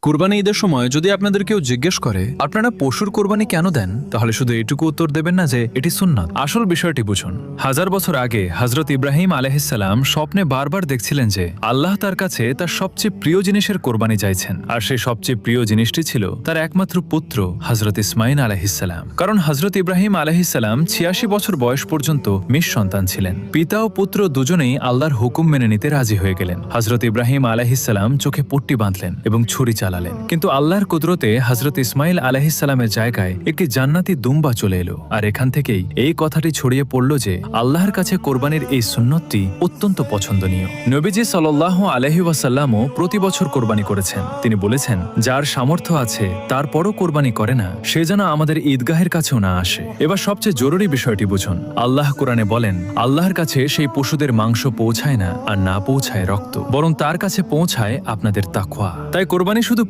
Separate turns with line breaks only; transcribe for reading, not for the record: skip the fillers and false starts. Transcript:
কুরবানি ঈদের সময় যদি আপনাদের কেউ জিজ্ঞেস করে আপনারা পশুর কোরবানি কেন দেন, তাহলে শুধু এটুকু উত্তর দেবেন না যে এটি সুন্নাত। আসল বিষয়টি বুঝুন। 1000 বছর আগে হযরত ইব্রাহিম আলাইহিসসালাম স্বপ্নে বারবার দেখছিলেন যে আল্লাহ তার কাছে তার সবচেয়ে প্রিয় জিনিসের কোরবানি চাইছেন, আর সেই সবচেয়ে প্রিয় জিনিসটি ছিল তার একমাত্র পুত্র হযরত ইসমাঈল আলাইহিসসালাম। কারণ হযরত ইব্রাহিম আলাইহিসসালাম 86 বছর বয়স পর্যন্ত নিঃসন্তান ছিলেন। পিতা ও পুত্র দুজনেই আল্লাহর হুকুম মেনে নিতে রাজি হয়ে গেলেন। হযরত ইব্রাহিম আলাইহিসসালাম চোখে পট্টি বাঁধলেন এবং ছুরি চালালেন, কিন্তু আল্লাহর কুদরতে হযরত ইসমাঈল আলাইহিসসালামের জায়গায় একটি জান্নাতি দুম্বা চলে এলো। আর এখান থেকেই এই কথাটি ছড়িয়ে পড়ল যে আল্লাহর কাছে কোরবানির এই সুন্নতটি অত্যন্ত পছন্দনীয়। নবীজি সাল্লাল্লাহু আলাইহি ওয়াসাল্লামও প্রতি বছর কোরবানি করেছেন। তিনি বলেছেন, যার সামর্থ্য আছে তারপরও কোরবানি করে না, সে যেন আমাদের ঈদগাহের কাছেও না আসে। এবার সবচেয়ে জরুরি বিষয়টি বুঝুন। আল্লাহ কোরআনে বলেন, আল্লাহর কাছে সেই পশুদের মাংস পৌঁছায় না, আর না পৌঁছায় রক্ত, বরং তার কাছে পৌঁছায় আপনাদের তাকওয়া। তাই কোরবানি শুধু